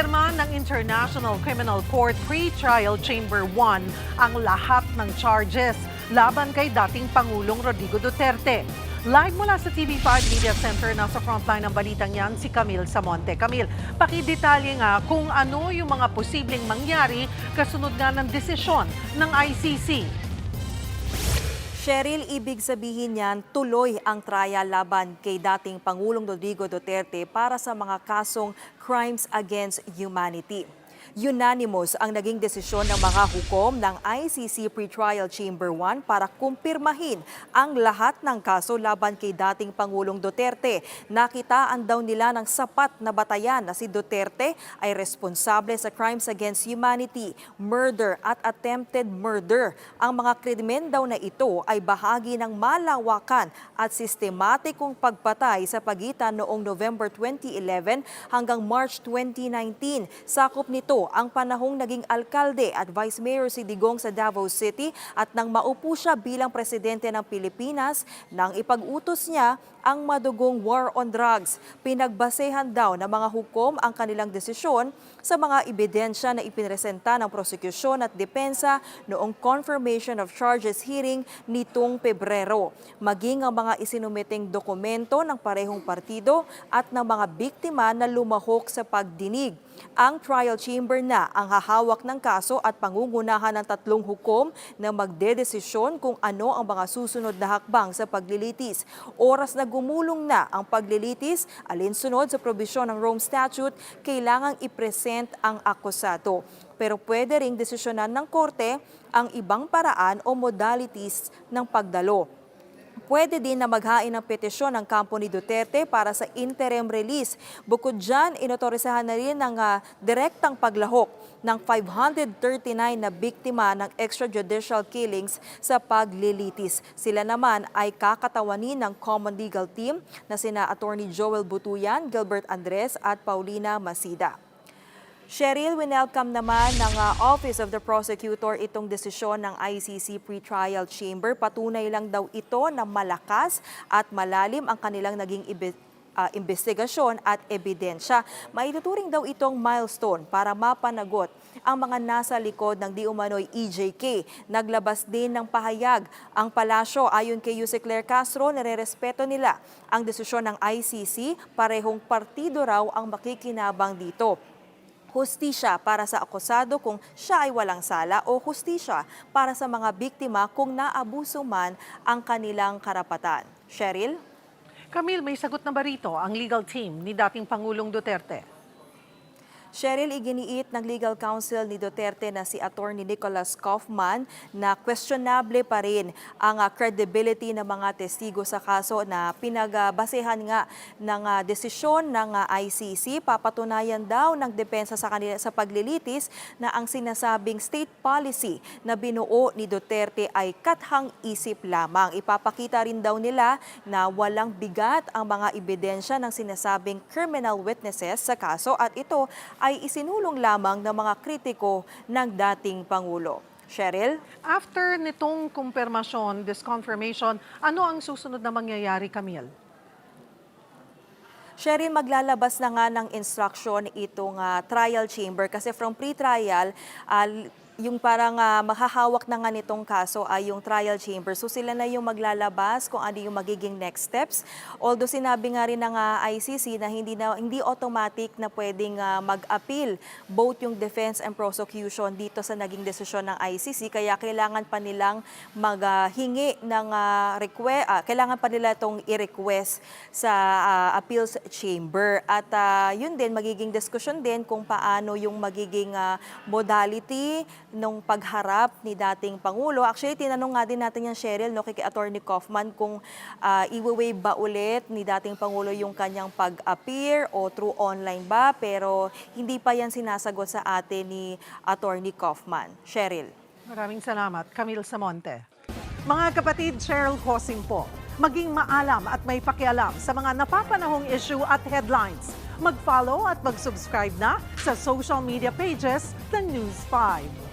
Pinirma ng International Criminal Court Pre-Trial Chamber 1 ang lahat ng charges laban kay dating Pangulong Rodrigo Duterte. Live mula sa TV5 Media Center, nasa frontline ng balitang yan si Camille Samonte. Camille, pakidetalye nga kung ano yung mga posibleng mangyari kasunod nga ng desisyon ng ICC. Cheryl, ibig sabihin niyan, tuloy ang trial laban kay dating Pangulong Rodrigo Duterte para sa mga kasong crimes against humanity. Unanimous ang naging desisyon ng mga hukom ng ICC Pre-Trial Chamber 1 para kumpirmahin ang lahat ng kaso laban kay dating Pangulong Duterte. Nakitaan daw nila ng sapat na batayan na si Duterte ay responsable sa crimes against humanity, murder at attempted murder. Ang mga krimen daw na ito ay bahagi ng malawakan at sistematikong pagpatay sa pagitan noong November 2011 hanggang March 2019. Sakop nito ang panahong naging alkalde at vice mayor si Digong sa Davao City at nang maupo siya bilang presidente ng Pilipinas nang ipag-utos niya ang madugong war on drugs. Pinagbasehan daw ng mga hukom ang kanilang desisyon sa mga ebidensya na ipinresenta ng prosekusyon at depensa noong confirmation of charges hearing nitong Pebrero. Maging ang mga isinumiting dokumento ng parehong partido at ng mga biktima na lumahok sa pagdinig. Ang trial chamber na ang hahawak ng kaso at pangungunahan ng tatlong hukom na magdedesisyon kung ano ang mga susunod na hakbang sa paglilitis. Oras na gumulong na ang paglilitis, alinsunod sa probisyon ng Rome Statute, kailangang i-present ang akusado. Pero pwede ring desisyonan ng korte ang ibang paraan o modalities ng pagdalo. Pwede din na maghain ng petisyon ng kampo ni Duterte para sa interim release. Bukod dyan, inotorisahan na rin ng direktang paglahok ng 539 na biktima ng extrajudicial killings sa paglilitis. Sila naman ay kakatawanin ng Common Legal Team na sina Attorney Joel Butuyan, Gilbert Andres at Paulina Masida. Cheryl, winelcome naman ng Office of the Prosecutor itong desisyon ng ICC Pre-Trial Chamber. Patunay lang daw ito na malakas at malalim ang kanilang naging investigasyon at ebidensya. Maituturing daw itong milestone para mapanagot ang mga nasa likod ng di umano'y EJK. Naglabas din ng pahayag ang palasyo. Ayon kay Yuse Claire Castro, nirerespeto nila ang desisyon ng ICC. Parehong partido raw ang makikinabang dito. Hustisya para sa akusado kung siya ay walang sala o hustisya para sa mga biktima kung naabuso man ang kanilang karapatan. Cheryl? Camille, may sagot na ba rito ang legal team ni dating Pangulong Duterte? Cheryl, iginiit ng legal counsel ni Duterte na si Attorney Nicholas Kaufman na questionable pa rin ang credibility ng mga testigo sa kaso na pinagbasehan nga ng desisyon ng ICC. Papatunayan daw ng depensa sa kanila sa paglilitis na ang sinasabing state policy na binuo ni Duterte ay kathang isip lamang. Ipapakita rin daw nila na walang bigat ang mga ebidensya ng sinasabing criminal witnesses sa kaso at ito ay isinulong lamang ng mga kritiko ng dating Pangulo. Cheryl? After nitong kumpirmasyon, confirmation, ano ang susunod na mangyayari, Camille? Cheryl, maglalabas na nga ng instruction itong trial chamber kasi from pre-trial, yung parang mahahawak na nga nitong kaso ay yung trial chamber. So sila na yung maglalabas kung ano yung magiging next steps. Although sinabi nga rin ng ICC na hindi automatic na pwedeng mag-appeal both yung defense and prosecution dito sa naging desisyon ng ICC. Kaya kailangan pa nilang maghingi ng request, kailangan pa nila itong i-request sa appeals chamber. At yun din, magiging discussion din kung paano yung magiging modality nung pagharap ni dating Pangulo. Actually, tinanong nga din natin yan, Cheryl, no, kay Attorney Kaufman kung i-waive ba ulit ni dating Pangulo yung kanyang pag-appear o through online ba, pero hindi pa yan sinasagot sa atin ni Attorney Kaufman. Cheryl. Maraming salamat, Camille Samonte. Mga kapatid, Cheryl Hosing po. Maging maalam at may pakialam sa mga napapanahong issue at headlines. Mag-follow at mag-subscribe na sa social media pages ng News 5.